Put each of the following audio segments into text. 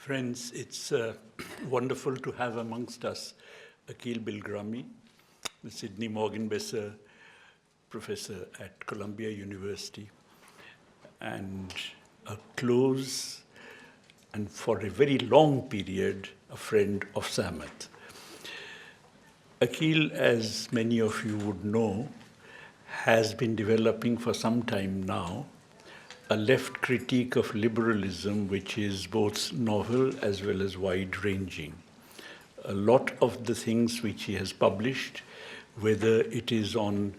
Friends, it's wonderful to have amongst us Akeel Bilgrami, the Sidney Morgan Besser professor at Columbia University, and a close and for a very long period, a friend of Sahmat. Akeel, as many of you would know, has been developing for some time now a left critique of liberalism, which is both novel as well as wide-ranging. A lot of the things which he has published, whether it is on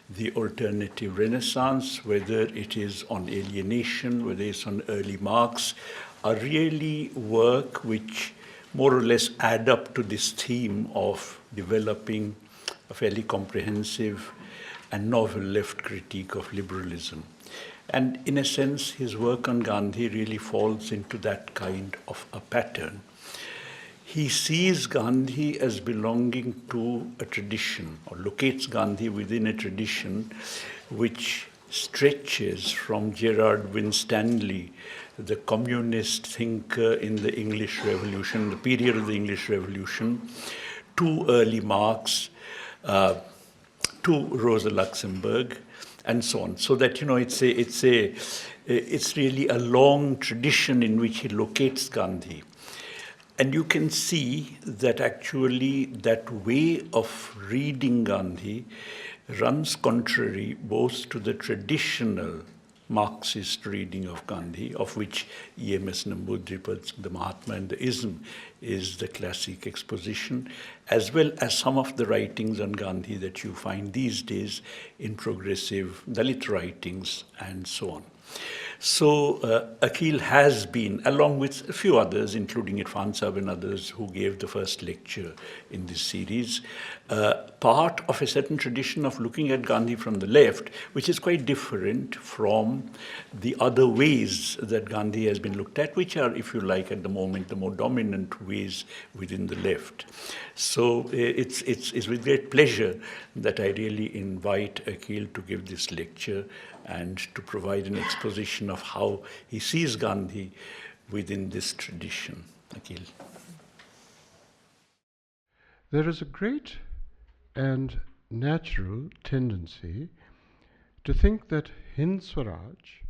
the alternative Renaissance, whether it is on alienation, whether it's on early Marx, are really work which more or less add up to this theme of developing a fairly comprehensive and novel left critique of liberalism. And in a sense, his work on Gandhi really falls into that kind of a pattern. He sees Gandhi as belonging to a tradition, or locates Gandhi within a tradition which stretches from Gerard Winstanley, the communist thinker in the English Revolution, the period of the English Revolution, to early Marx, to Rosa Luxemburg, and so on. So that, it's really a long tradition in which he locates Gandhi. And you can see that actually that way of reading Gandhi runs contrary both to the traditional Marxist reading of Gandhi, of which E.M.S. Namboodiripad, the Mahatma and the Ism is the classic exposition, as well as some of the writings on Gandhi that you find these days in progressive Dalit writings and so on. So Akeel has been, along with a few others, including Irfan Saab and others who gave the first lecture in this series, part of a certain tradition of looking at Gandhi from the left, which is quite different from the other ways that Gandhi has been looked at, which are, if you like, at the moment, the more dominant ways within the left. So it's with great pleasure that I really invite Akeel to give this lecture and to provide an exposition of how he sees Gandhi within this tradition. Akeel. There is a great and natural tendency to think that Hind Swaraj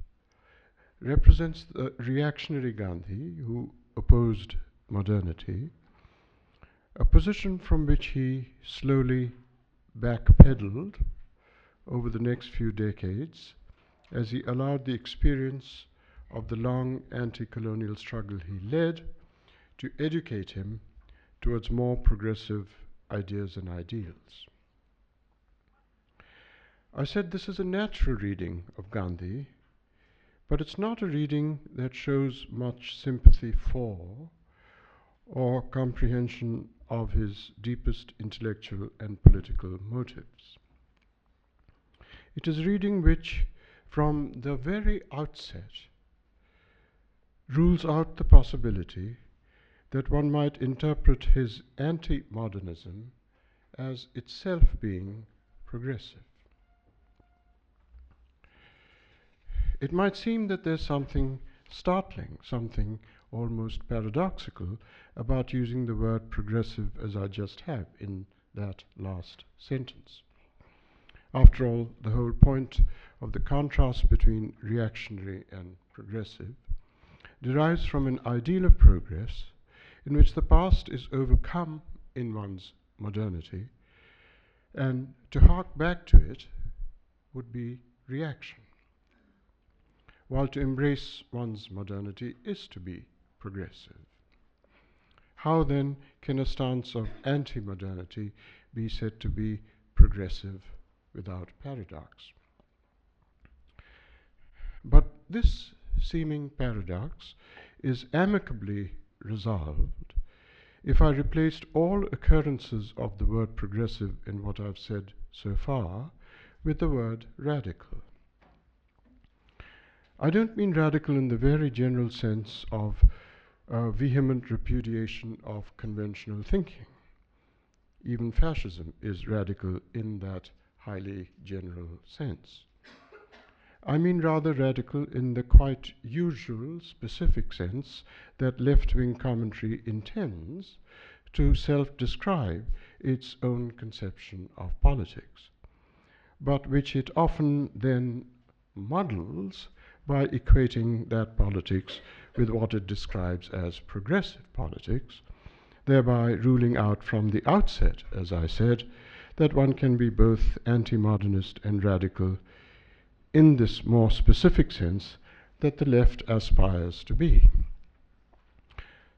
represents the reactionary Gandhi who opposed modernity, a position from which he slowly backpedaled over the next few decades as he allowed the experience of the long anti-colonial struggle he led to educate him towards more progressive ideas and ideals. I said this is a natural reading of Gandhi, but it's not a reading that shows much sympathy for or comprehension of his deepest intellectual and political motives. It is a reading which, from the very outset, rules out the possibility that one might interpret his anti-modernism as itself being progressive. It might seem that there's something startling, something almost paradoxical about using the word progressive as I just have in that last sentence. After all, the whole point of the contrast between reactionary and progressive derives from an ideal of progress in which the past is overcome in one's modernity, and to hark back to it would be reaction, while to embrace one's modernity is to be progressive. How then can a stance of anti-modernity be said to be progressive without paradox? But this seeming paradox is amicably resolved if I replaced all occurrences of the word progressive in what I've said so far with the word radical. I don't mean radical in the very general sense of vehement repudiation of conventional thinking. Even fascism is radical in that highly general sense. I mean rather radical in the quite usual specific sense that left-wing commentary intends to self-describe its own conception of politics, but which it often then muddles by equating that politics with what it describes as progressive politics, thereby ruling out from the outset, as I said, that one can be both anti-modernist and radical in this more specific sense that the left aspires to be.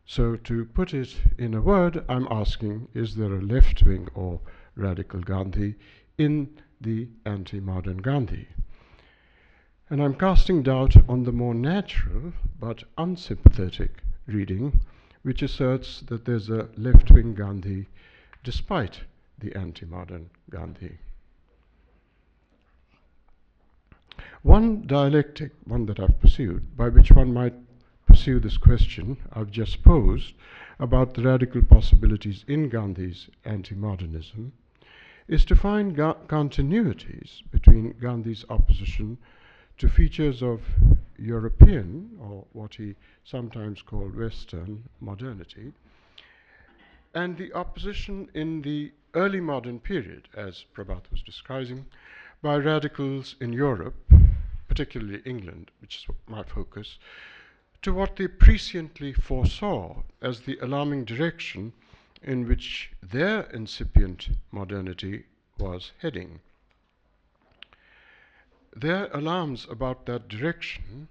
So to put it in a word, I'm asking, is there a left-wing or radical Gandhi in the anti-modern Gandhi? And I'm casting doubt on the more natural but unsympathetic reading, which asserts that there's a left-wing Gandhi despite the anti-modern Gandhi. One dialectic, one that I've pursued, by which one might pursue this question I've just posed about the radical possibilities in Gandhi's anti-modernism, is to find continuities between Gandhi's opposition to features of European, or what he sometimes called Western, modernity, and the opposition in the early modern period, as Prabhat was describing, by radicals in Europe, particularly England, which is my focus, to what they presciently foresaw as the alarming direction in which their incipient modernity was heading. Their alarms about that direction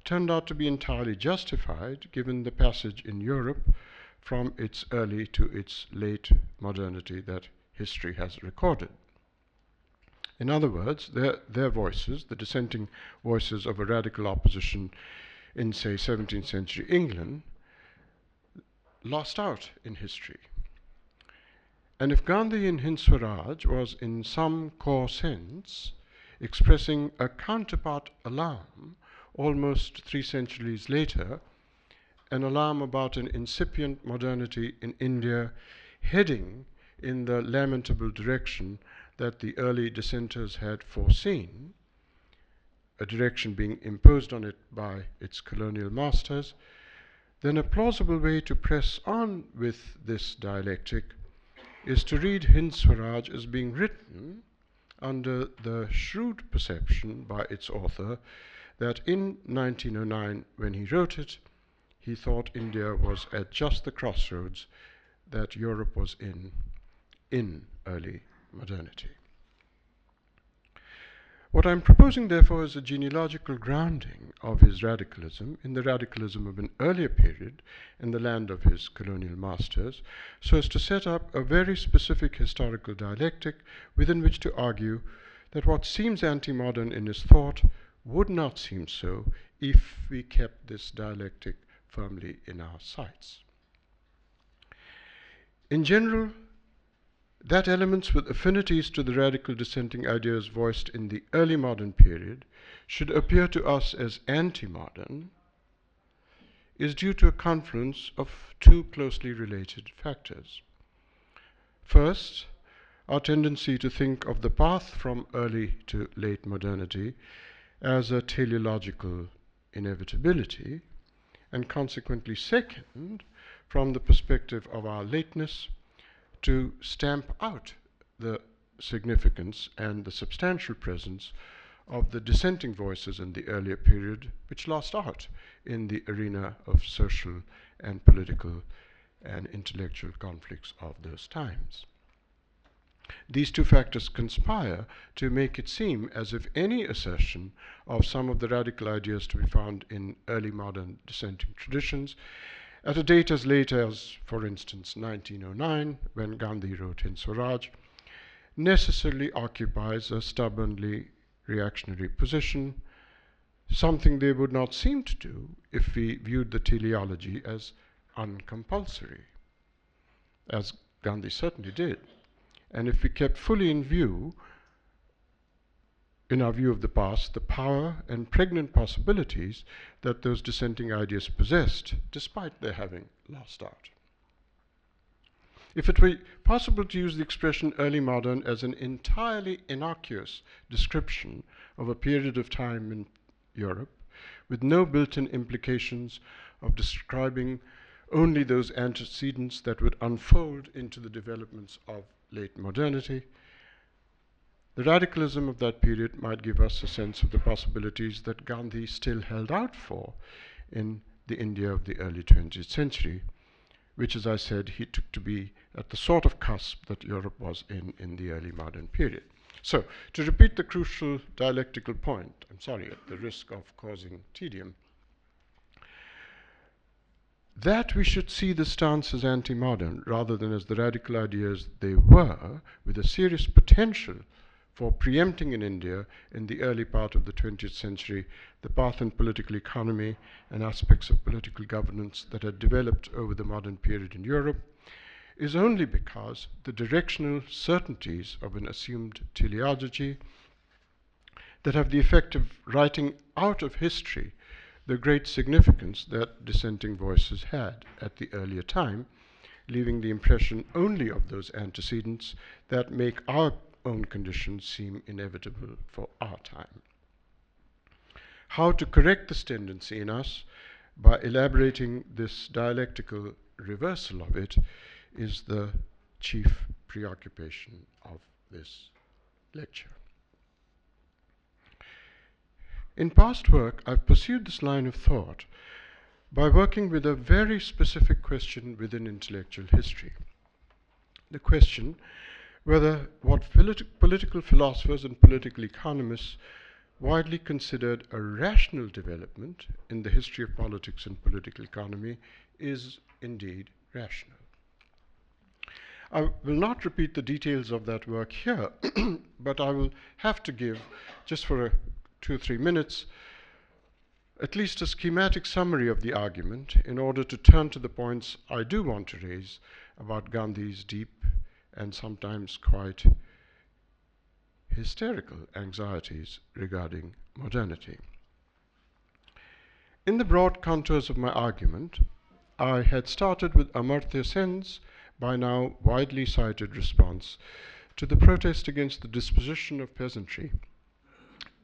turned out to be entirely justified given the passage in Europe from its early to its late modernity that history has recorded. In other words, their voices, the dissenting voices of a radical opposition in, say, 17th century England, lost out in history. And if Gandhi in Hind Swaraj was in some core sense expressing a counterpart alarm almost 3 centuries later, an alarm about an incipient modernity in India heading in the lamentable direction that the early dissenters had foreseen, a direction being imposed on it by its colonial masters, then a plausible way to press on with this dialectic is to read Hind Swaraj as being written under the shrewd perception by its author that in 1909, when he wrote it, he thought India was at just the crossroads that Europe was in early modernity. What I'm proposing, therefore, is a genealogical grounding of his radicalism in the radicalism of an earlier period in the land of his colonial masters, so as to set up a very specific historical dialectic within which to argue that what seems anti-modern in his thought would not seem so if we kept this dialectic firmly in our sights. In general, that elements with affinities to the radical dissenting ideas voiced in the early modern period should appear to us as anti-modern is due to a confluence of two closely related factors. First, our tendency to think of the path from early to late modernity as a teleological inevitability, and consequently second, from the perspective of our lateness, to stamp out the significance and the substantial presence of the dissenting voices in the earlier period, which lost out in the arena of social and political and intellectual conflicts of those times. These two factors conspire to make it seem as if any assertion of some of the radical ideas to be found in early modern dissenting traditions at a date as late as, for instance, 1909, when Gandhi wrote Hind Swaraj, necessarily occupies a stubbornly reactionary position, something they would not seem to do if we viewed the teleology as uncompulsory, as Gandhi certainly did, and if we kept fully in view, in our view of the past, the power and pregnant possibilities that those dissenting ideas possessed, despite their having lost out. If it were possible to use the expression early modern as an entirely innocuous description of a period of time in Europe with no built-in implications of describing only those antecedents that would unfold into the developments of late modernity. The radicalism of that period might give us a sense of the possibilities that Gandhi still held out for in the India of the early 20th century, which, as I said, he took to be at the sort of cusp that Europe was in the early modern period. So, to repeat the crucial dialectical point, I'm sorry, at the risk of causing tedium, that we should see the stance as anti-modern rather than as the radical ideas they were, with a serious potential for preempting in India in the early part of the 20th century the path in political economy and aspects of political governance that had developed over the modern period in Europe, is only because the directional certainties of an assumed teleology that have the effect of writing out of history the great significance that dissenting voices had at the earlier time, leaving the impression only of those antecedents that make our own conditions seem inevitable for our time. How to correct this tendency in us by elaborating this dialectical reversal of it is the chief preoccupation of this lecture. In past work, I've pursued this line of thought by working with a very specific question within intellectual history. The question whether what political philosophers and political economists widely considered a rational development in the history of politics and political economy is indeed rational. I will not repeat the details of that work here, but I will have to give, just for 2 or 3 minutes, at least a schematic summary of the argument in order to turn to the points I do want to raise about Gandhi's deep and sometimes quite hysterical anxieties regarding modernity. In the broad contours of my argument, I had started with Amartya Sen's by now widely cited response to the protest against the dispossession of peasantry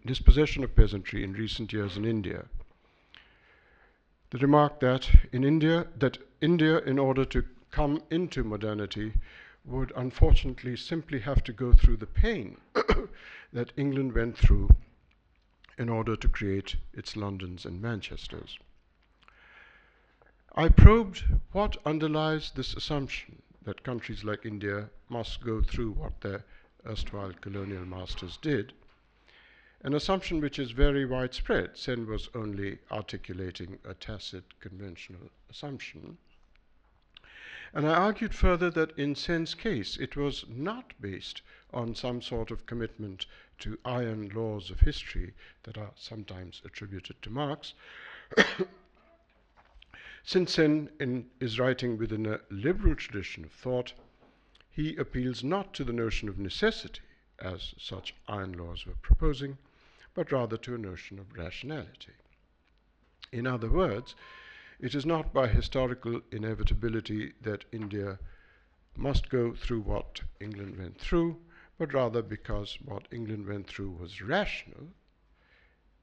in recent years in India. The remark that India, in order to come into modernity, would unfortunately simply have to go through the pain that England went through in order to create its Londons and Manchesters. I probed what underlies this assumption that countries like India must go through what their erstwhile colonial masters did, an assumption which is very widespread. Sen was only articulating a tacit conventional assumption. And I argued further that in Sen's case, it was not based on some sort of commitment to iron laws of history that are sometimes attributed to Marx. Since Sen is writing within a liberal tradition of thought, he appeals not to the notion of necessity, as such iron laws were proposing, but rather to a notion of rationality. In other words, it is not by historical inevitability that India must go through what England went through, but rather because what England went through was rational,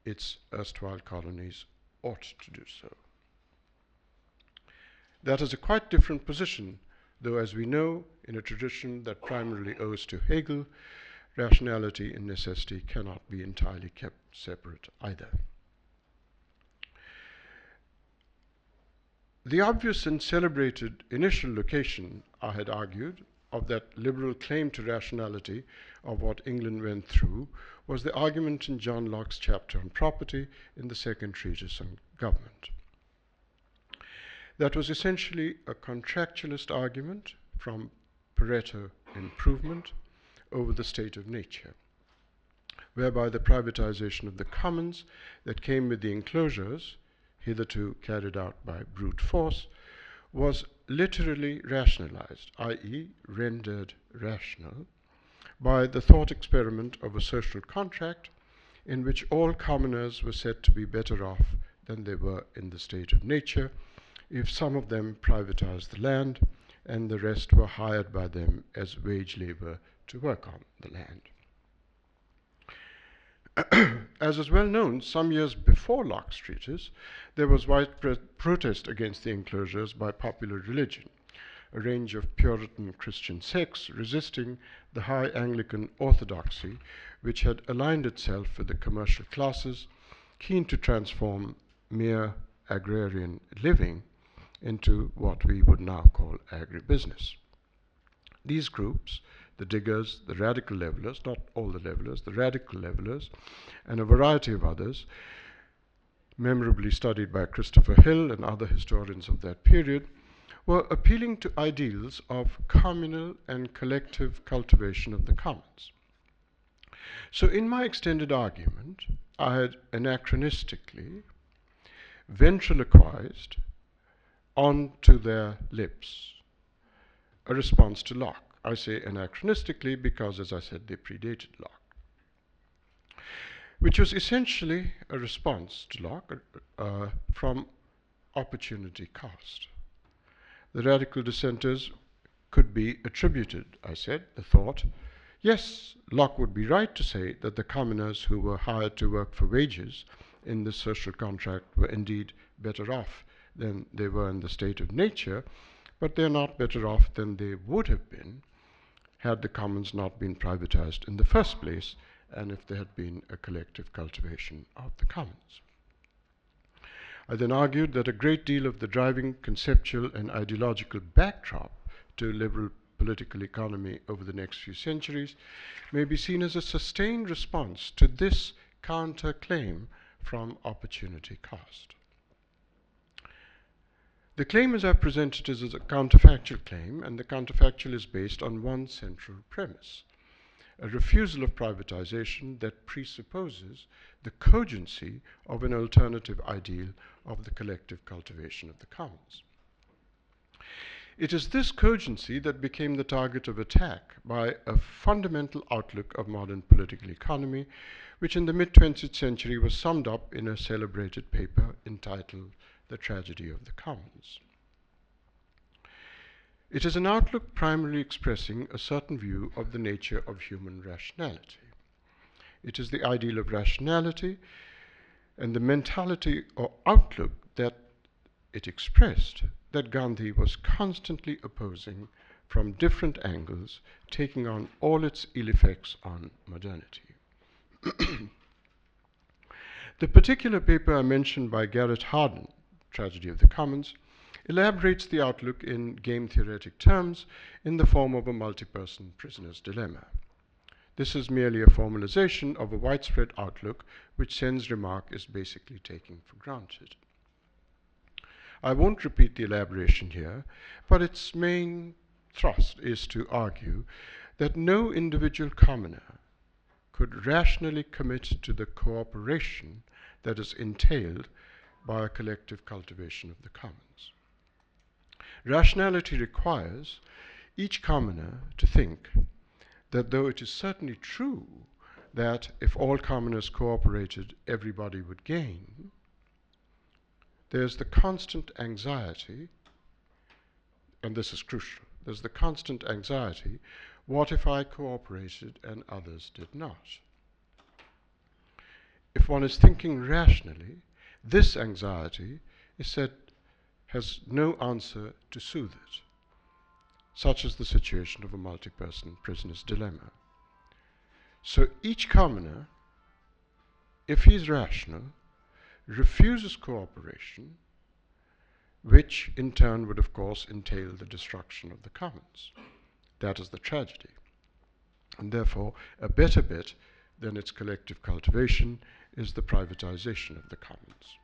its erstwhile colonies ought to do so. That is a quite different position, though, as we know, in a tradition that primarily owes to Hegel, rationality and necessity cannot be entirely kept separate either. The obvious and celebrated initial location, I had argued, of that liberal claim to rationality of what England went through was the argument in John Locke's chapter on property in the second treatise on government. That was essentially a contractualist argument from Pareto improvement over the state of nature, whereby the privatization of the commons that came with the enclosures, hitherto carried out by brute force, was literally rationalized, i.e. rendered rational, by the thought experiment of a social contract in which all commoners were said to be better off than they were in the state of nature if some of them privatized the land and the rest were hired by them as wage labor to work on the land. As is well known, some years before Locke's treatise, there was widespread protest against the enclosures by popular religion, a range of Puritan Christian sects resisting the high Anglican orthodoxy which had aligned itself with the commercial classes, keen to transform mere agrarian living into what we would now call agribusiness. These groups, the diggers, the radical levelers, not all the levelers, the radical levelers, and a variety of others, memorably studied by Christopher Hill and other historians of that period, were appealing to ideals of communal and collective cultivation of the commons. So in my extended argument, I had anachronistically ventriloquized onto their lips a response to Locke. I say anachronistically because, as I said, they predated Locke, which was essentially a response to Locke from opportunity cost. The radical dissenters could be attributed, I said, the thought, yes, Locke would be right to say that the commoners who were hired to work for wages in this social contract were indeed better off than they were in the state of nature, but they're not better off than they would have been had the commons not been privatized in the first place and if there had been a collective cultivation of the commons. I then argued that a great deal of the driving conceptual and ideological backdrop to liberal political economy over the next few centuries may be seen as a sustained response to this counter-claim from opportunity cost. The claim as I've presented is a counterfactual claim, and the counterfactual is based on one central premise, a refusal of privatization that presupposes the cogency of an alternative ideal of the collective cultivation of the commons. It is this cogency that became the target of attack by a fundamental outlook of modern political economy, which in the mid-20th century was summed up in a celebrated paper entitled The Tragedy of the Commons. It is an outlook primarily expressing a certain view of the nature of human rationality. It is the ideal of rationality and the mentality or outlook that it expressed that Gandhi was constantly opposing from different angles, taking on all its ill effects on modernity. The particular paper I mentioned by Garrett Hardin, Tragedy of the Commons, elaborates the outlook in game-theoretic terms in the form of a multi-person prisoner's dilemma. This is merely a formalization of a widespread outlook which Sen's remark is basically taking for granted. I won't repeat the elaboration here, but its main thrust is to argue that no individual commoner could rationally commit to the cooperation that is entailed by a collective cultivation of the commons. Rationality requires each commoner to think that though it is certainly true that if all commoners cooperated, everybody would gain, there's the constant anxiety, and this is crucial, there's the constant anxiety, what if I cooperated and others did not? If one is thinking rationally, this anxiety is said has no answer to soothe it. Such is the situation of a multi-person prisoner's dilemma. So each commoner, if he is rational, refuses cooperation, which in turn would of course entail the destruction of the commons. That is the tragedy. And therefore, a better bet than its collective cultivation is the privatization of the commons.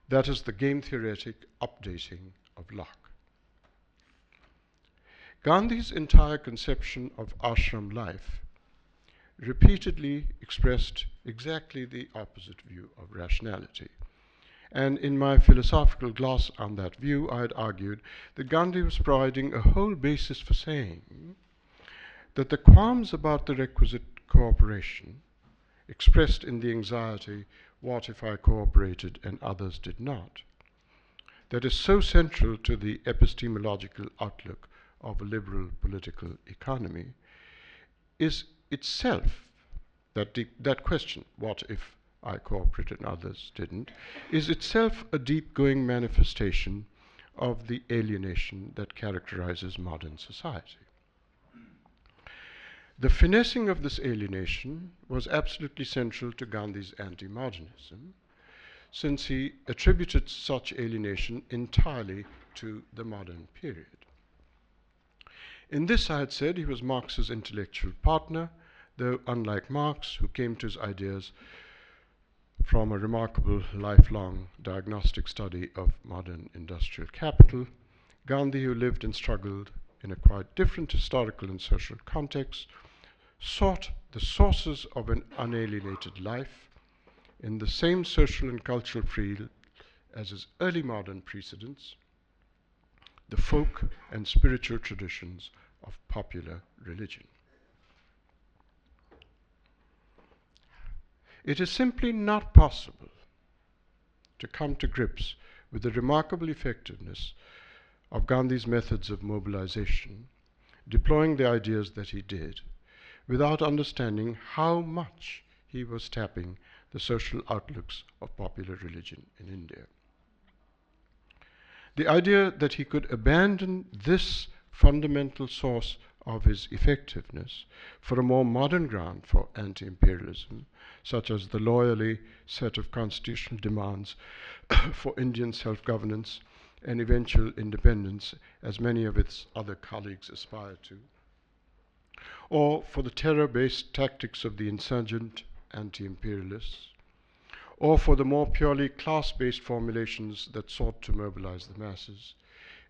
That is the game-theoretic updating of Locke. Gandhi's entire conception of ashram life repeatedly expressed exactly the opposite view of rationality. And in my philosophical gloss on that view, I had argued that Gandhi was providing a whole basis for saying that the qualms about the requisite cooperation, expressed in the anxiety, what if I cooperated and others did not, that is so central to the epistemological outlook of a liberal political economy, is itself that question, what if I cooperated and others didn't, is itself a deep-going manifestation of the alienation that characterizes modern society. The finessing of this alienation was absolutely central to Gandhi's anti-modernism, since he attributed such alienation entirely to the modern period. In this, I had said, he was Marx's intellectual partner, though unlike Marx, who came to his ideas from a remarkable lifelong diagnostic study of modern industrial capital, Gandhi, who lived and struggled in a quite different historical and social context, sought the sources of an unalienated life in the same social and cultural field as his early modern precedents, the folk and spiritual traditions of popular religion. It is simply not possible to come to grips with the remarkable effectiveness of Gandhi's methods of mobilization, deploying the ideas that he did, without understanding how much he was tapping the social outlooks of popular religion in India. The idea that he could abandon this fundamental source of his effectiveness for a more modern ground for anti-imperialism, such as the lawyerly set of constitutional demands for Indian self-governance and eventual independence, as many of its other colleagues aspire to, or for the terror-based tactics of the insurgent anti-imperialists, or for the more purely class-based formulations that sought to mobilize the masses,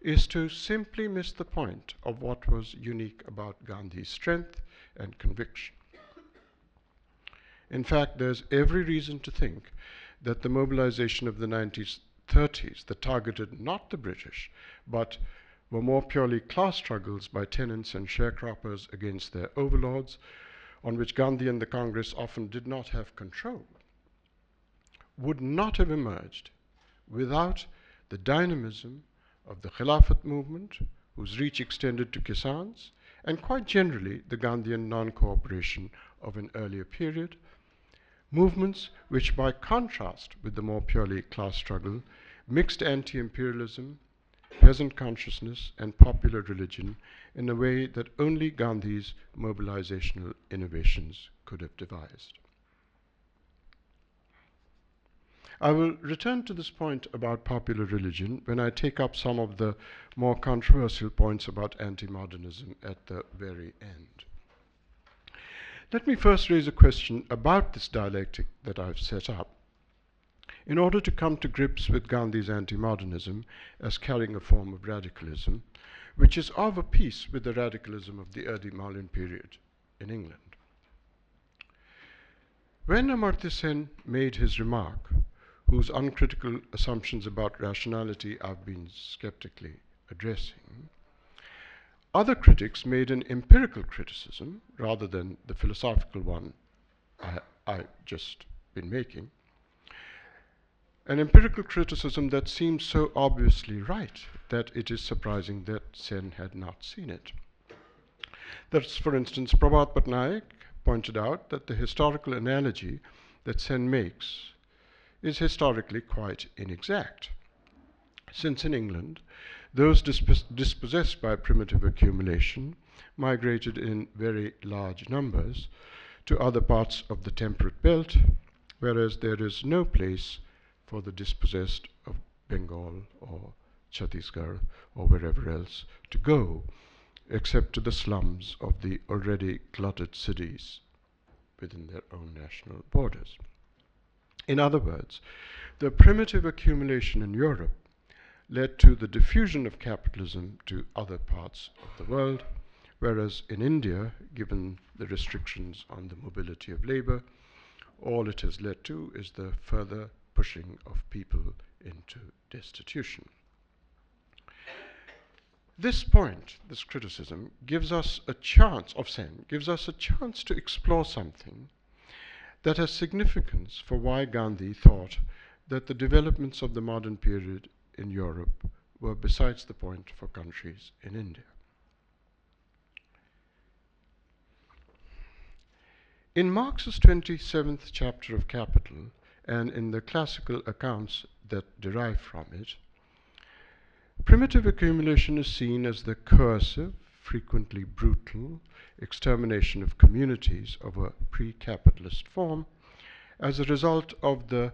is to simply miss the point of what was unique about Gandhi's strength and conviction. In fact, there's every reason to think that the mobilization of the 1930s that targeted not the British, but were more purely class struggles by tenants and sharecroppers against their overlords, on which Gandhi and the Congress often did not have control, would not have emerged without the dynamism of the Khilafat movement, whose reach extended to Kisans, and quite generally the Gandhian non-cooperation of an earlier period, movements which, by contrast with the more purely class struggle, mixed anti-imperialism, peasant consciousness, and popular religion in a way that only Gandhi's mobilizational innovations could have devised. I will return to this point about popular religion when I take up some of the more controversial points about anti-modernism at the very end. Let me first raise a question about this dialectic that I've set up in order to come to grips with Gandhi's anti-modernism as carrying a form of radicalism, which is of a piece with the radicalism of the early modern period in England. When Amartya Sen made his remark, whose uncritical assumptions about rationality I've been skeptically addressing, other critics made an empirical criticism rather than the philosophical one I've just been making, an empirical criticism that seems so obviously right that it is surprising that Sen had not seen it. Thus, for instance, Prabhat Patnaik pointed out that the historical analogy that Sen makes is historically quite inexact, since in England, those dispossessed by primitive accumulation migrated in very large numbers to other parts of the temperate belt, whereas there is no place for the dispossessed of Bengal or Chhattisgarh or wherever else to go, except to the slums of the already glutted cities within their own national borders. In other words, the primitive accumulation in Europe led to the diffusion of capitalism to other parts of the world, whereas in India, given the restrictions on the mobility of labor, all it has led to is the further pushing of people into destitution. This point, this criticism, gives us a chance to explore something that has significance for why Gandhi thought that the developments of the modern period in Europe were besides the point for countries in India. In Marx's 27th chapter of Capital, and in the classical accounts that derive from it, primitive accumulation is seen as the coercive, frequently brutal, extermination of communities of a pre-capitalist form as a result of the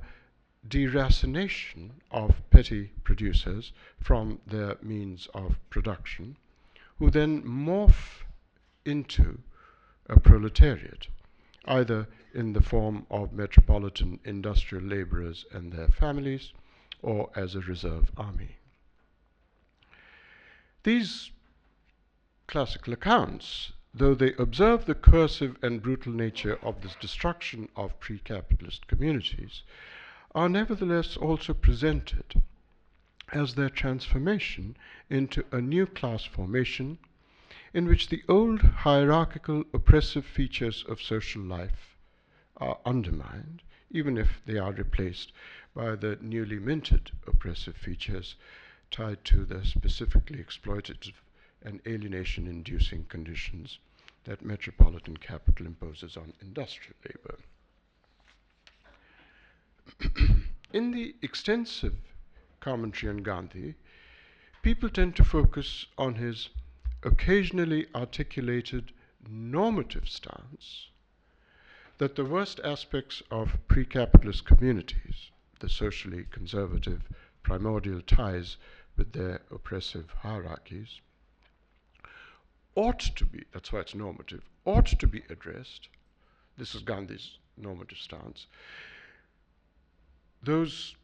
deracination of petty producers from their means of production, who then morph into a proletariat, either in the form of metropolitan industrial laborers and their families, or as a reserve army. These classical accounts, though they observe the coercive and brutal nature of this destruction of pre-capitalist communities, are nevertheless also presented as their transformation into a new class formation in which the old hierarchical oppressive features of social life are undermined, even if they are replaced by the newly minted oppressive features tied to the specifically exploitative and alienation-inducing conditions that metropolitan capital imposes on industrial labor. In the extensive commentary on Gandhi, people tend to focus on his occasionally articulated normative stance that the worst aspects of pre-capitalist communities, the socially conservative primordial ties with their oppressive hierarchies, ought to be, that's why it's normative, ought to be addressed. This is Gandhi's normative stance. Those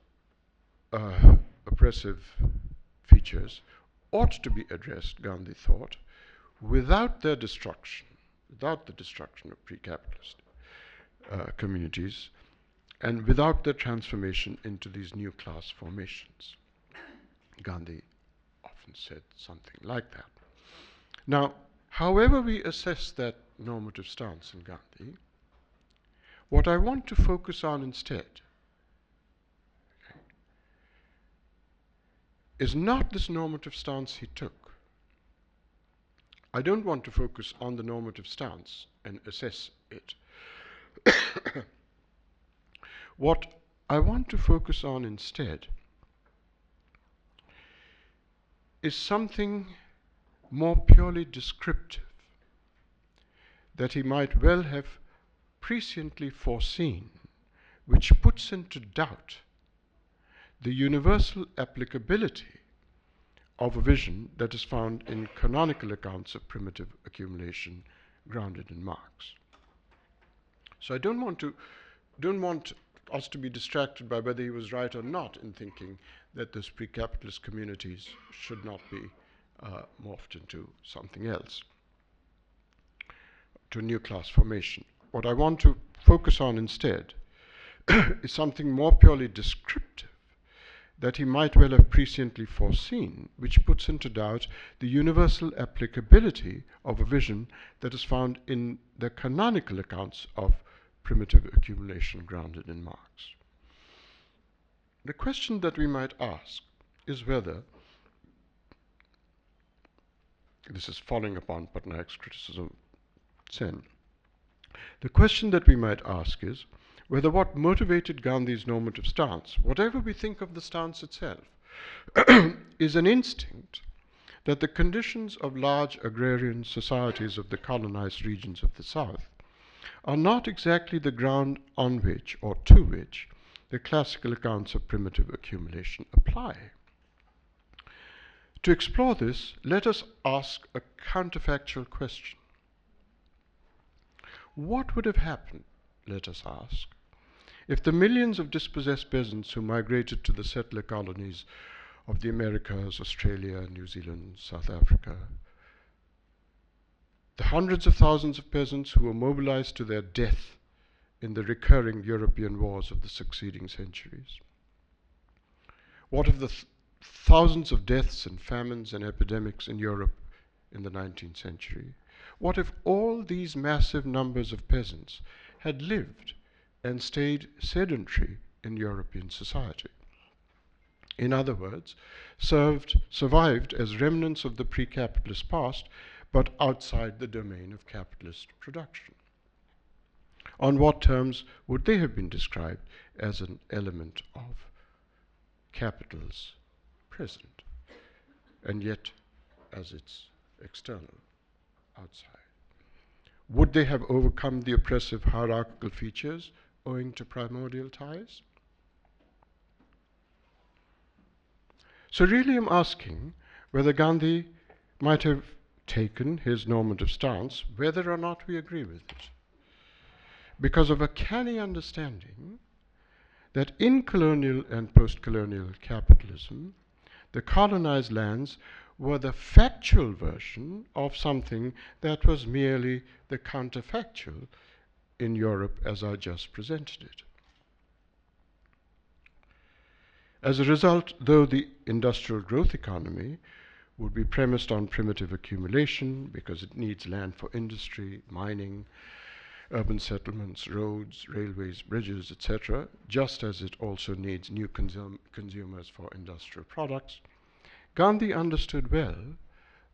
oppressive features ought to be addressed, Gandhi thought, without their destruction, without the destruction of pre-capitalist communities, and without their transformation into these new class formations. Gandhi often said something like that. Now, however we assess that normative stance in Gandhi, what I want to focus on instead is not this normative stance he took. I don't want to focus on the normative stance and assess it. What I want to focus on instead is something more purely descriptive that he might well have presciently foreseen, which puts into doubt the universal applicability of a vision that is found in canonical accounts of primitive accumulation grounded in Marx. So I don't want us to be distracted by whether he was right or not in thinking that those pre-capitalist communities should not be morphed into something else, to a new class formation. What I want to focus on instead is something more purely descriptive that he might well have presciently foreseen, which puts into doubt the universal applicability of a vision that is found in the canonical accounts of primitive accumulation grounded in Marx. The question that we might ask is whether, this is following upon Patnaik's criticism Sen, the question that we might ask is whether what motivated Gandhi's normative stance, whatever we think of the stance itself, is an instinct that the conditions of large agrarian societies of the colonized regions of the South are not exactly the ground on which or to which the classical accounts of primitive accumulation apply. To explore this, let us ask a counterfactual question. What would have happened, let us ask, if the millions of dispossessed peasants who migrated to the settler colonies of the Americas, Australia, New Zealand, South Africa, the hundreds of thousands of peasants who were mobilized to their death in the recurring European wars of the succeeding centuries? What of the thousands of deaths and famines and epidemics in Europe in the 19th century? What if all these massive numbers of peasants had lived and stayed sedentary in European society? In other words, survived as remnants of the pre-capitalist past, but outside the domain of capitalist production. On what terms would they have been described as an element of capital's present, and yet as its external, outside? Would they have overcome the oppressive hierarchical features owing to primordial ties? So really I'm asking whether Gandhi might have taken his normative stance, whether or not we agree with it, because of a canny understanding that in colonial and post-colonial capitalism, the colonized lands were the factual version of something that was merely the counterfactual in Europe as I just presented it. As a result, though the industrial growth economy would be premised on primitive accumulation because it needs land for industry, mining, urban settlements, roads, railways, bridges, etc., just as it also needs new consumers for industrial products, Gandhi understood well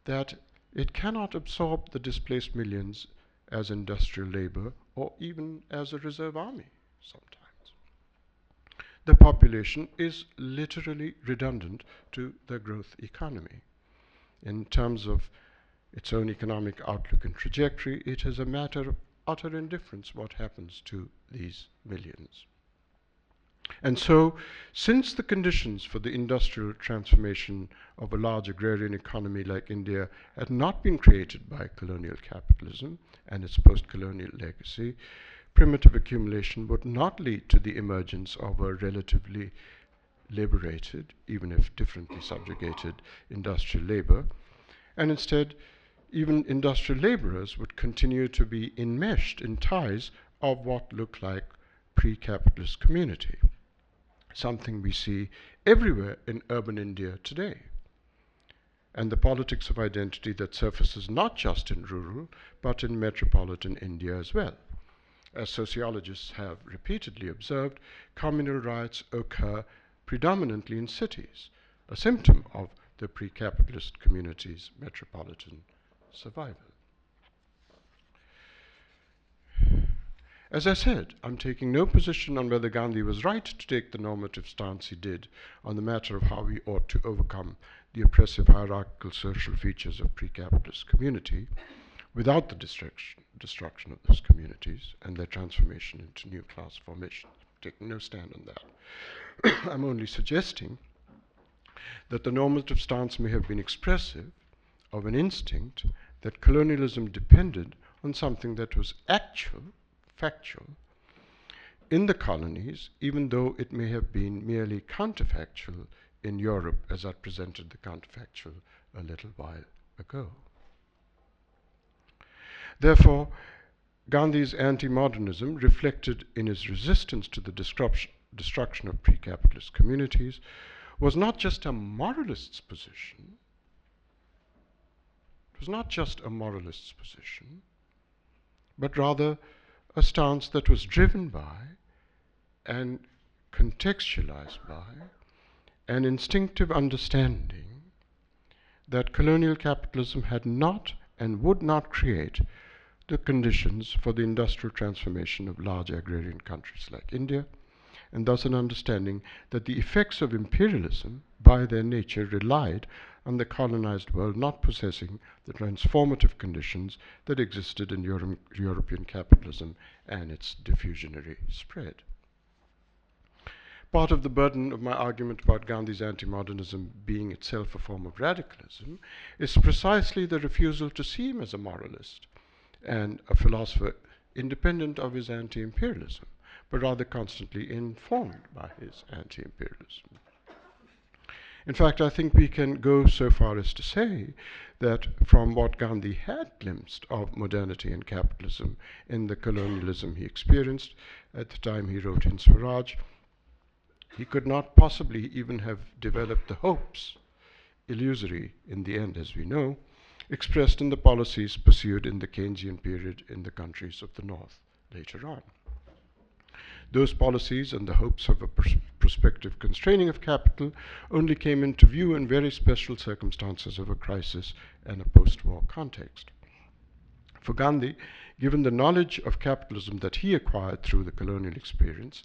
that it cannot absorb the displaced millions as industrial labor or even as a reserve army sometimes. The population is literally redundant to the growth economy. In terms of its own economic outlook and trajectory, it is a matter of utter indifference what happens to these millions. And so, since the conditions for the industrial transformation of a large agrarian economy like India had not been created by colonial capitalism and its post-colonial legacy, primitive accumulation would not lead to the emergence of a relatively liberated, even if differently subjugated, industrial labor, and instead, even industrial laborers would continue to be enmeshed in ties of what look like pre-capitalist community, something we see everywhere in urban India today, and the politics of identity that surfaces not just in rural, but in metropolitan India as well. As sociologists have repeatedly observed, communal riots occur predominantly in cities, a symptom of the pre-capitalist community's metropolitan survival. As I said, I'm taking no position on whether Gandhi was right to take the normative stance he did on the matter of how we ought to overcome the oppressive hierarchical social features of pre-capitalist community without the destruction of those communities and their transformation into new class formation. Taking no stand on that. I'm only suggesting that the normative stance may have been expressive of an instinct that colonialism depended on something that was actual, factual, in the colonies, even though it may have been merely counterfactual in Europe, as I presented the counterfactual a little while ago. Therefore, Gandhi's anti-modernism, reflected in his resistance to the destruction of pre-capitalist communities, was not just a moralist's position. It was not just a moralist's position, but rather a stance that was driven by and contextualized by an instinctive understanding that colonial capitalism had not and would not create the conditions for the industrial transformation of large agrarian countries like India, and thus an understanding that the effects of imperialism, by their nature, relied on the colonized world not possessing the transformative conditions that existed in European capitalism and its diffusionary spread. Part of the burden of my argument about Gandhi's anti-modernism being itself a form of radicalism is precisely the refusal to see him as a moralist and a philosopher independent of his anti-imperialism, but rather constantly informed by his anti-imperialism. In fact, I think we can go so far as to say that from what Gandhi had glimpsed of modernity and capitalism in the colonialism he experienced at the time he wrote in Swaraj, he could not possibly even have developed the hopes, illusory in the end as we know, expressed in the policies pursued in the Keynesian period in the countries of the North later on. Those policies and the hopes of a prospective constraining of capital only came into view in very special circumstances of a crisis and a post-war context. For Gandhi, given the knowledge of capitalism that he acquired through the colonial experience,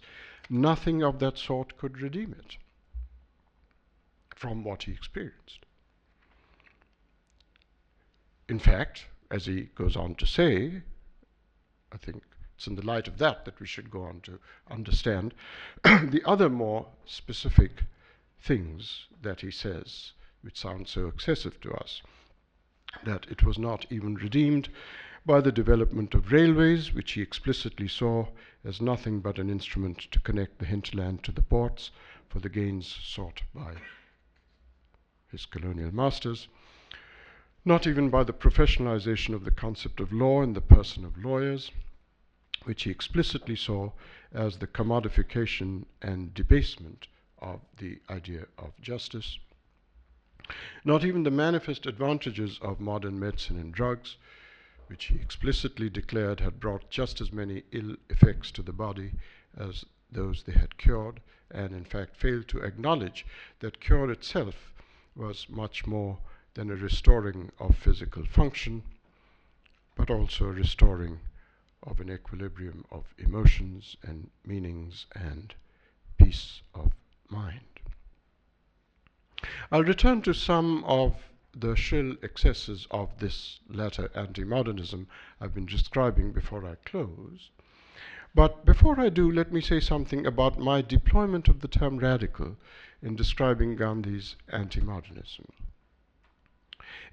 nothing of that sort could redeem it from what he experienced. In fact, as he goes on to say, I think it's in the light of that we should go on to understand the other more specific things that he says, which sound so excessive to us, that it was not even redeemed by the development of railways, which he explicitly saw as nothing but an instrument to connect the hinterland to the ports for the gains sought by his colonial masters, not even by the professionalization of the concept of law in the person of lawyers, which he explicitly saw as the commodification and debasement of the idea of justice, not even the manifest advantages of modern medicine and drugs, which he explicitly declared had brought just as many ill effects to the body as those they had cured, and in fact failed to acknowledge that cure itself was much more than a restoring of physical function, but also a restoring of an equilibrium of emotions and meanings and peace of mind. I'll return to some of the shrill excesses of this latter anti-modernism I've been describing before I close. But before I do, let me say something about my deployment of the term radical in describing Gandhi's anti-modernism.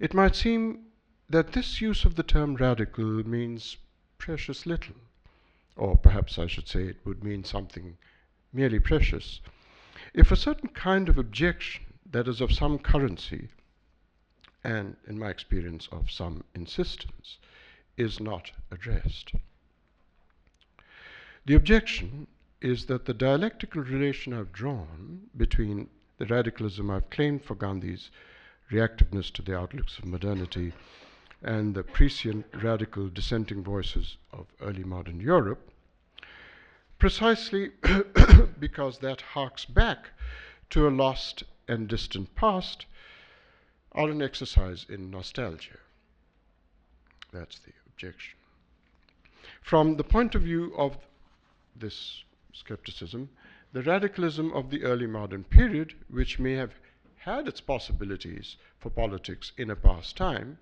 It might seem that this use of the term radical means precious little, or perhaps I should say it would mean something merely precious, if a certain kind of objection that is of some currency and, in my experience, of some insistence, is not addressed. The objection is that the dialectical relation I've drawn between the radicalism I've claimed for Gandhi's reactiveness to the outlooks of modernity and the prescient radical dissenting voices of early modern Europe, precisely because that harks back to a lost and distant past, are an exercise in nostalgia. That's the objection. From the point of view of this skepticism, the radicalism of the early modern period, which may have had its possibilities for politics in a past time,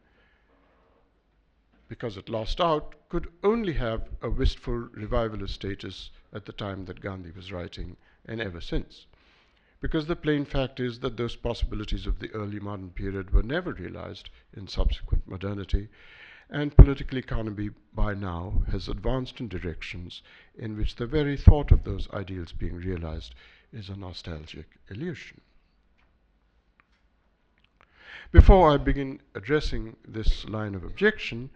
because it lost out, could only have a wistful revivalist status at the time that Gandhi was writing, and ever since. Because the plain fact is that those possibilities of the early modern period were never realized in subsequent modernity, and political economy by now has advanced in directions in which the very thought of those ideals being realized is a nostalgic illusion. Before I begin addressing this line of objection,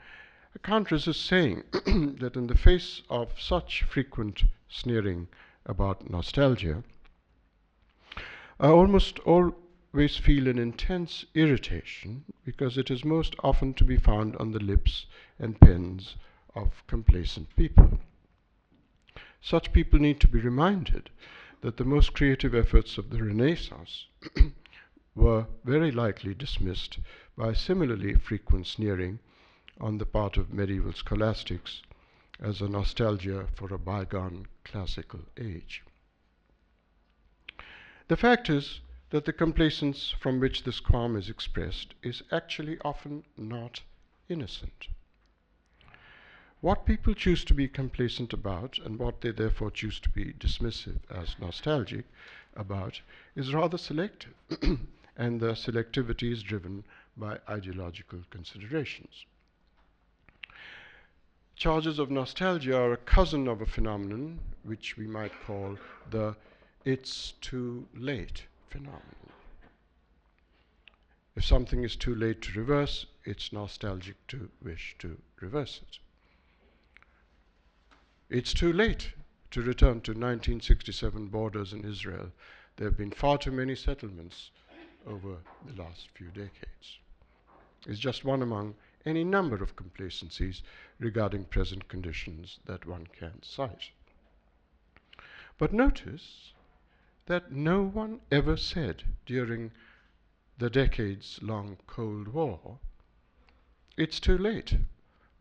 I can't resist saying that in the face of such frequent sneering about nostalgia, I almost always feel an intense irritation because it is most often to be found on the lips and pens of complacent people. Such people need to be reminded that the most creative efforts of the Renaissance were very likely dismissed by similarly frequent sneering on the part of medieval scholastics as a nostalgia for a bygone classical age. The fact is that the complacence from which this qualm is expressed is actually often not innocent. What people choose to be complacent about, and what they therefore choose to be dismissive as nostalgic about, is rather selective, and the selectivity is driven by ideological considerations. Charges of nostalgia are a cousin of a phenomenon which we might call the "it's too late" phenomenon. If something is too late to reverse, it's nostalgic to wish to reverse it. It's too late to return to 1967 borders in Israel. There have been far too many settlements over the last few decades. It's just one among any number of complacencies regarding present conditions that one can cite. But notice that no one ever said during the decades-long Cold War, it's too late.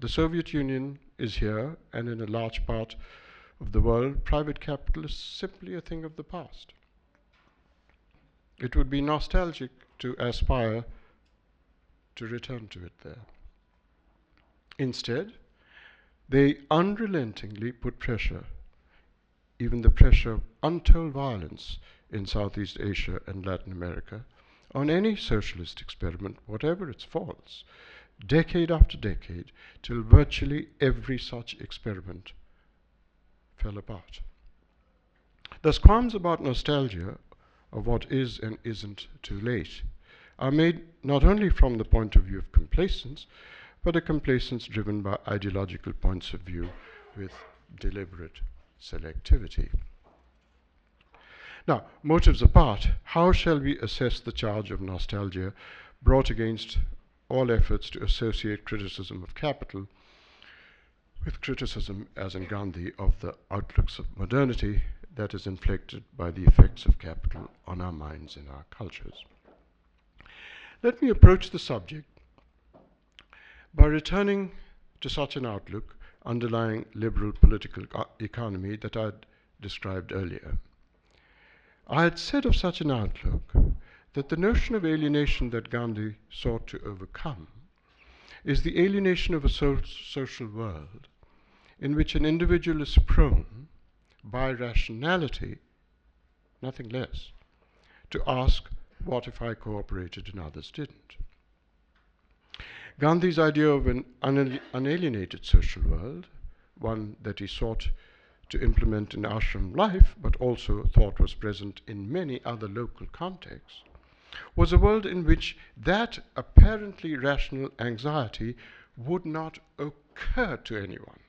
The Soviet Union is here, and in a large part of the world, private capital is simply a thing of the past. It would be nostalgic to aspire to return to it there. Instead, they unrelentingly put pressure, even the pressure of untold violence in Southeast Asia and Latin America, on any socialist experiment, whatever its faults, decade after decade, till virtually every such experiment fell apart. Thus, qualms about nostalgia of what is and isn't too late are made not only from the point of view of complacence, but a complacence driven by ideological points of view with deliberate selectivity. Now, motives apart, how shall we assess the charge of nostalgia brought against all efforts to associate criticism of capital with criticism, as in Gandhi, of the outlooks of modernity that is inflicted by the effects of capital on our minds and our cultures? Let me approach the subject by returning to such an outlook underlying liberal political economy that I had described earlier. I had said of such an outlook that the notion of alienation that Gandhi sought to overcome is the alienation of a social world in which an individual is prone, by rationality, nothing less, to ask, what if I cooperated and others didn't? Gandhi's idea of an unalienated social world, one that he sought to implement in ashram life, but also thought was present in many other local contexts, was a world in which that apparently rational anxiety would not occur to anyone.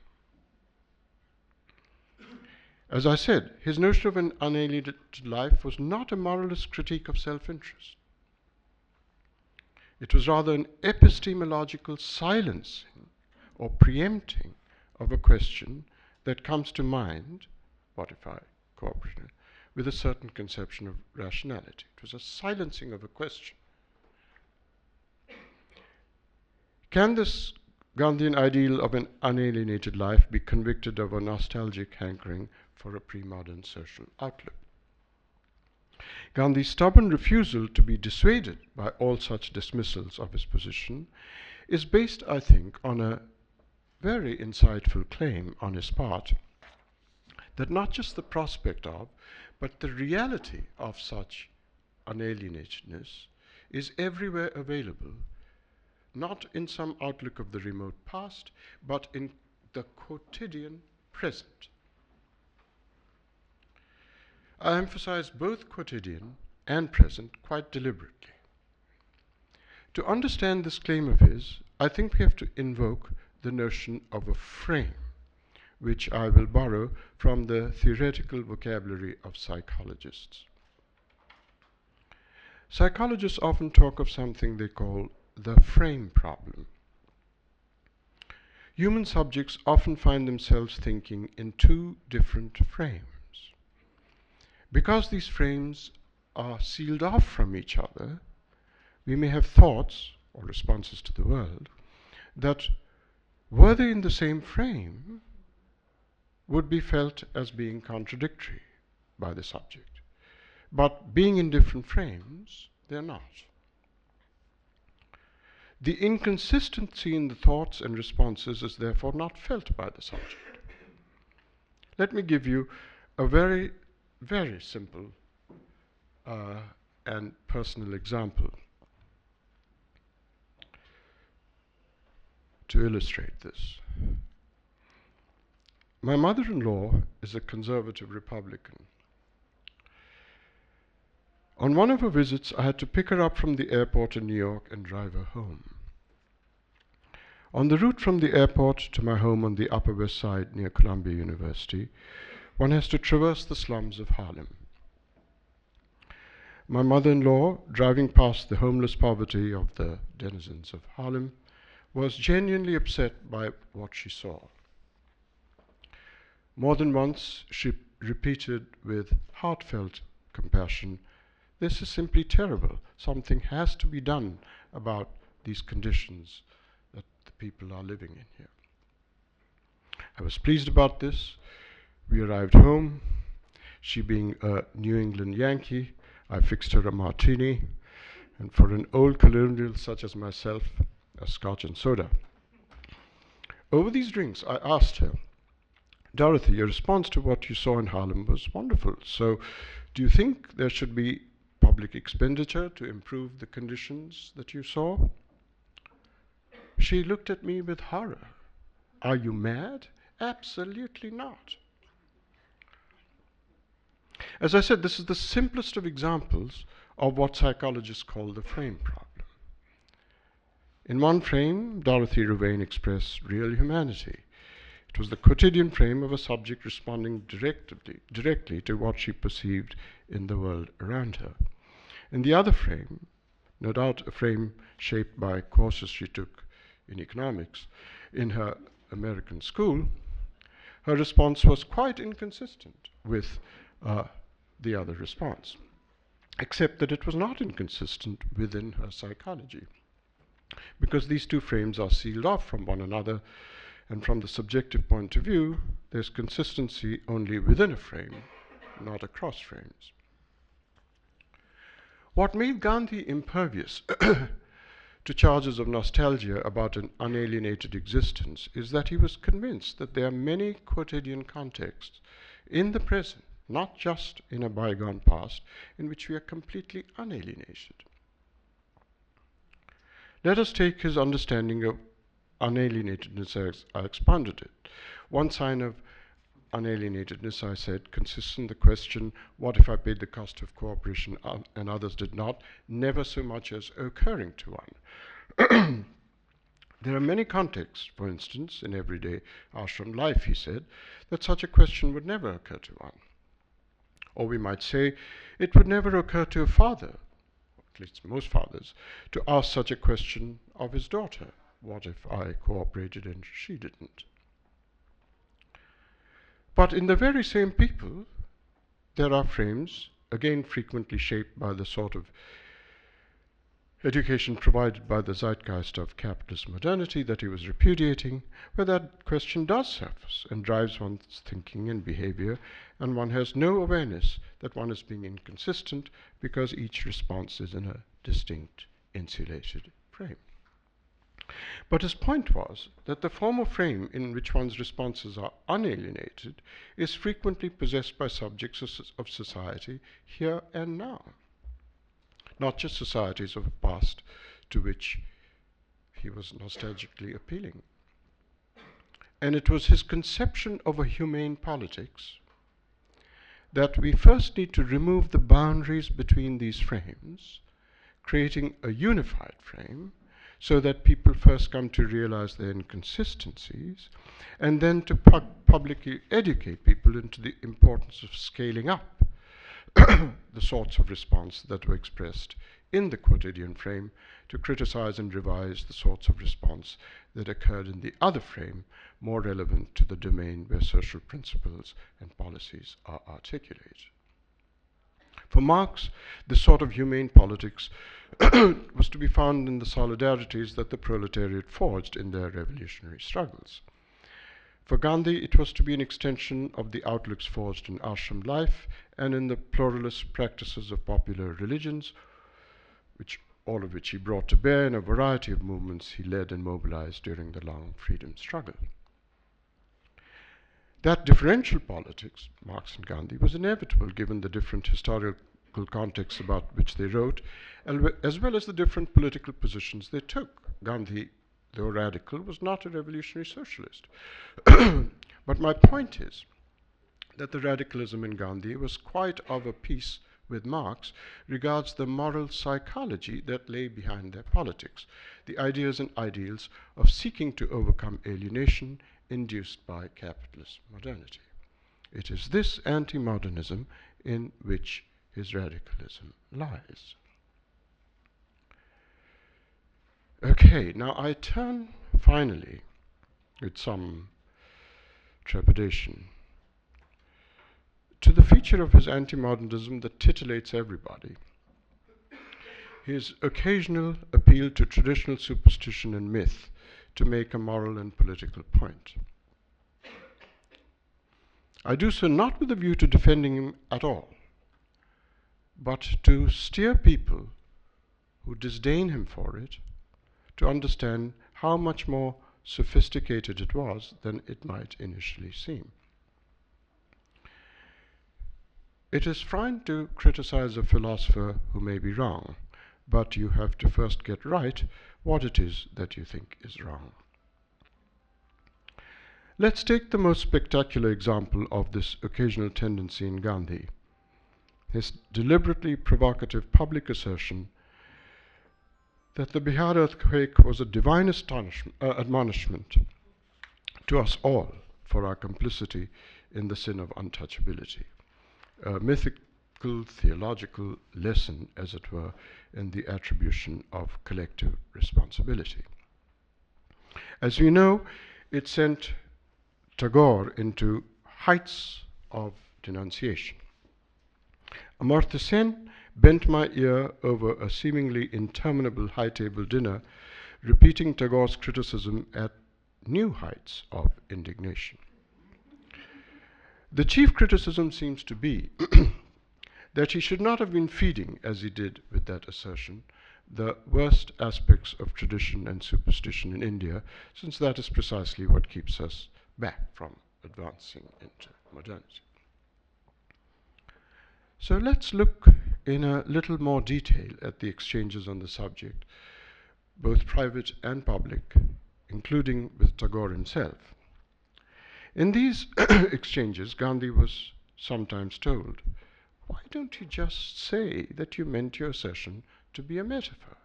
As I said, his notion of an unalienated life was not a moralist critique of self-interest. It was rather an epistemological silencing or preempting of a question that comes to mind, what if I cooperated, with a certain conception of rationality. It was a silencing of a question. Can this Gandhian ideal of an unalienated life be convicted of a nostalgic hankering for a pre-modern social outlook? Gandhi's stubborn refusal to be dissuaded by all such dismissals of his position is based, I think, on a very insightful claim on his part that not just the prospect of, but the reality of such unalienatedness is everywhere available, not in some outlook of the remote past, but in the quotidian present. I emphasize both quotidian and present quite deliberately. To understand this claim of his, I think we have to invoke the notion of a frame, which I will borrow from the theoretical vocabulary of psychologists. Psychologists often talk of something they call the frame problem. Human subjects often find themselves thinking in two different frames. Because these frames are sealed off from each other, we may have thoughts or responses to the world that, were they in the same frame, would be felt as being contradictory by the subject. But being in different frames, they're not. The inconsistency in the thoughts and responses is therefore not felt by the subject. Let me give you a very, very simple and personal example to illustrate this. My mother-in-law is a conservative Republican. On one of her visits, I had to pick her up from the airport in New York and drive her home. On the route from the airport to my home on the Upper West Side near Columbia University, one has to traverse the slums of Harlem. My mother-in-law, driving past the homeless poverty of the denizens of Harlem, was genuinely upset by what she saw. More than once, she repeated with heartfelt compassion, "This is simply terrible. Something has to be done about these conditions that the people are living in here." I was pleased about this. We arrived home. She being a New England Yankee, I fixed her a martini, and for an old colonial such as myself, a scotch and soda. Over these drinks, I asked her, Dorothy, your response to what you saw in Harlem was wonderful. So, do you think there should be public expenditure to improve the conditions that you saw? She looked at me with horror. Are you mad? Absolutely not. As I said, this is the simplest of examples of what psychologists call the frame problem. In one frame, Dorothy Ruvain expressed real humanity. It was the quotidian frame of a subject responding directly to what she perceived in the world around her. In the other frame, no doubt a frame shaped by courses she took in economics in her American school, her response was quite inconsistent with the other response, except that it was not inconsistent within her psychology, because these two frames are sealed off from one another, and from the subjective point of view, there's consistency only within a frame, not across frames. What made Gandhi impervious to charges of nostalgia about an unalienated existence is that he was convinced that there are many quotidian contexts in the present, not just in a bygone past, in which we are completely unalienated. Let us take his understanding of unalienatedness as I expanded it. One sign of unalienatedness, I said, consists in the question, what if I paid the cost of cooperation and others did not, never so much as occurring to one. There are many contexts, for instance, in everyday ashram life, he said, that such a question would never occur to one. Or we might say, it would never occur to a father, at least most fathers, to ask such a question of his daughter. What if I cooperated and she didn't? But in the very same people, there are frames, again frequently shaped by the sort of education provided by the zeitgeist of capitalist modernity that he was repudiating, where that question does surface and drives one's thinking and behavior, and one has no awareness that one is being inconsistent because each response is in a distinct, insulated frame. But his point was that the former frame in which one's responses are unalienated is frequently possessed by subjects of society here and now, not just societies of the past to which he was nostalgically appealing. And it was his conception of a humane politics that we first need to remove the boundaries between these frames, creating a unified frame, so that people first come to realize their inconsistencies, and then to publicly educate people into the importance of scaling up the sorts of response that were expressed in the quotidian frame, to criticize and revise the sorts of response that occurred in the other frame, more relevant to the domain where social principles and policies are articulated. For Marx, this sort of humane politics was to be found in the solidarities that the proletariat forged in their revolutionary struggles. For Gandhi, it was to be an extension of the outlooks forged in ashram life and in the pluralist practices of popular religions, all of which he brought to bear in a variety of movements he led and mobilized during the long freedom struggle. That differential politics, Marx and Gandhi, was inevitable given the different historical contexts about which they wrote, as well as the different political positions they took. Gandhi, though radical, was not a revolutionary socialist. But my point is that the radicalism in Gandhi was quite of a piece with Marx regards the moral psychology that lay behind their politics, the ideas and ideals of seeking to overcome alienation induced by capitalist modernity. It is this anti-modernism in which his radicalism lies. Okay, now I turn finally, with some trepidation, to the feature of his anti-modernism that titillates everybody: his occasional appeal to traditional superstition and myth to make a moral and political point. I do so not with a view to defending him at all, but to steer people who disdain him for it to understand how much more sophisticated it was than it might initially seem. It is fine to criticize a philosopher who may be wrong, but you have to first get right what it is that you think is wrong. Let's take the most spectacular example of this occasional tendency in Gandhi, his deliberately provocative public assertion that the Bihar earthquake was a divine admonishment to us all for our complicity in the sin of untouchability, a mythical theological lesson, as it were, in the attribution of collective responsibility. As we know, it sent Tagore into heights of denunciation. Amartya Sen bent my ear over a seemingly interminable high-table dinner, repeating Tagore's criticism at new heights of indignation. The chief criticism seems to be that he should not have been feeding, as he did with that assertion, the worst aspects of tradition and superstition in India, since that is precisely what keeps us back from advancing into modernity. So let's look in a little more detail at the exchanges on the subject, both private and public, including with Tagore himself. In these exchanges, Gandhi was sometimes told, "Why don't you just say that you meant your assertion to be a metaphor?"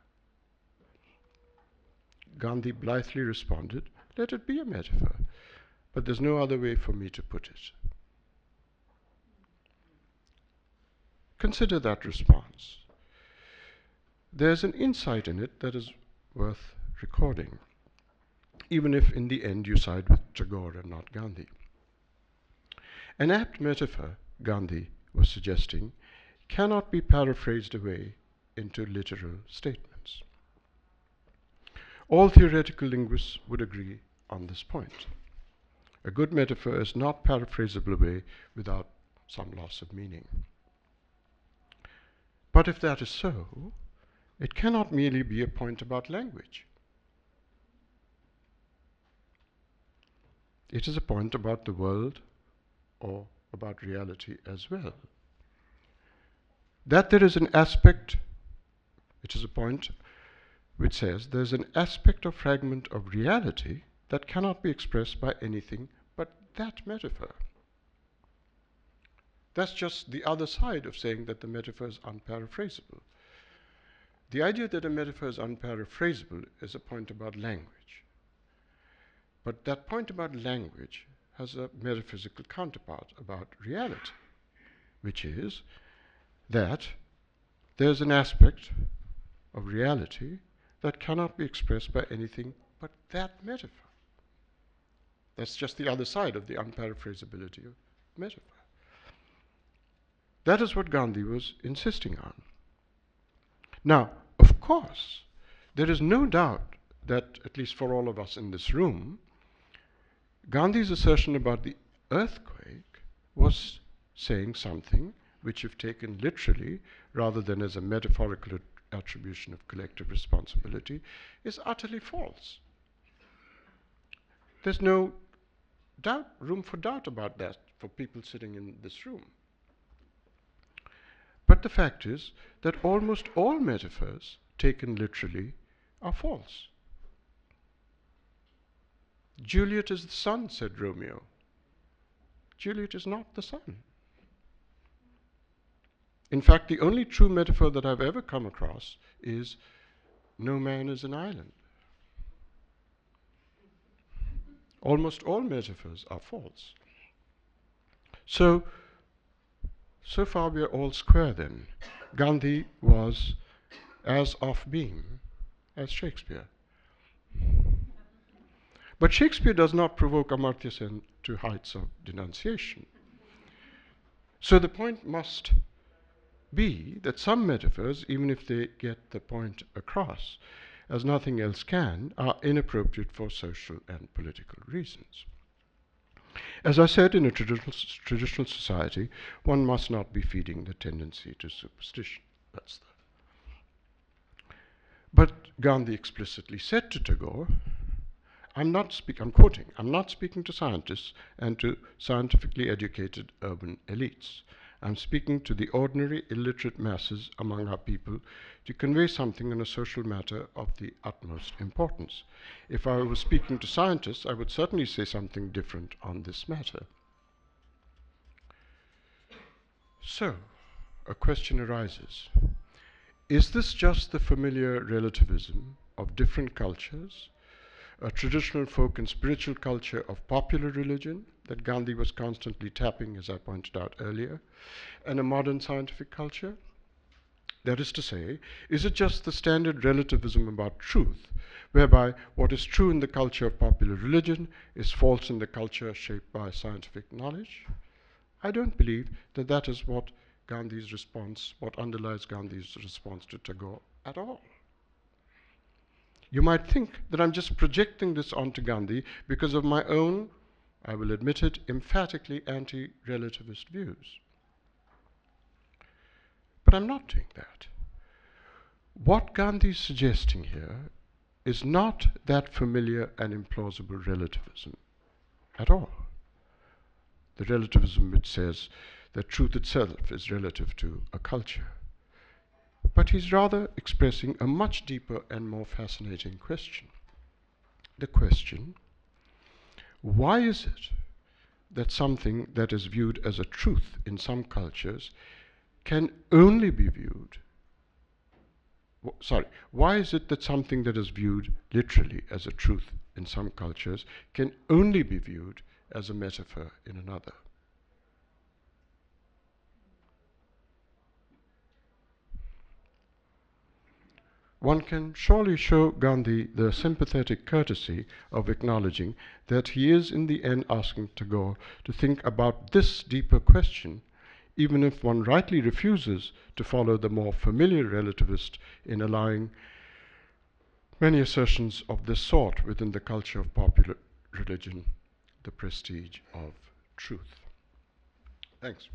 Gandhi blithely responded, "Let it be a metaphor, but there's no other way for me to put it." Consider that response. There's an insight in it that is worth recording, even if in the end you side with Tagore and not Gandhi. An apt metaphor, Gandhi was suggesting, cannot be paraphrased away into literal statements. All theoretical linguists would agree on this point. A good metaphor is not paraphrasable away without some loss of meaning. But if that is so, it cannot merely be a point about language. It is a point about the world or about reality as well. That there is an aspect, it is a point which says there's an aspect or fragment of reality that cannot be expressed by anything but that metaphor. That's just the other side of saying that the metaphor is unparaphrasable. The idea that a metaphor is unparaphrasable is a point about language. But that point about language has a metaphysical counterpart about reality, which is that there's an aspect of reality that cannot be expressed by anything but that metaphor. That's just the other side of the unparaphrasability of metaphor. That is what Gandhi was insisting on. Now, of course, there is no doubt that, at least for all of us in this room, Gandhi's assertion about the earthquake was saying something which, if taken literally, rather than as a metaphorical attribution of collective responsibility, is utterly false. There's no room for doubt about that for people sitting in this room. But the fact is that almost all metaphors taken literally are false. Juliet is the sun, said Romeo. Juliet is not the sun. In fact, the only true metaphor that I've ever come across is no man is an island. Almost all metaphors are false. So far we are all square then. Gandhi was as off-beam as Shakespeare. But Shakespeare does not provoke Amartya Sen to heights of denunciation. So the point must be that some metaphors, even if they get the point across, as nothing else can, are inappropriate for social and political reasons. As I said, in a traditional society, one must not be feeding the tendency to superstition. But Gandhi explicitly said to Tagore, I'm quoting, I'm not speaking to scientists and to scientifically educated urban elites. I'm speaking to the ordinary illiterate masses among our people to convey something on a social matter of the utmost importance. If I was speaking to scientists, I would certainly say something different on this matter. So, a question arises. Is this just the familiar relativism of different cultures, a traditional folk and spiritual culture of popular religion that Gandhi was constantly tapping, as I pointed out earlier, and a modern scientific culture? That is to say, is it just the standard relativism about truth, whereby what is true in the culture of popular religion is false in the culture shaped by scientific knowledge? I don't believe that that is what underlies Gandhi's response to Tagore at all. You might think that I'm just projecting this onto Gandhi because of my own, I will admit it, emphatically anti-relativist views. But I'm not doing that. What Gandhi is suggesting here is not that familiar and implausible relativism at all. The relativism which says that truth itself is relative to a culture. But he's rather expressing a much deeper and more fascinating question. The question, why is it that something that is viewed as a truth in some cultures can only be viewed why is it that something that is viewed literally as a truth in some cultures can only be viewed as a metaphor in another? One can surely show Gandhi the sympathetic courtesy of acknowledging that he is in the end asking Tagore to think about this deeper question, even if one rightly refuses to follow the more familiar relativist in allowing many assertions of this sort within the culture of popular religion, the prestige of truth. Thanks.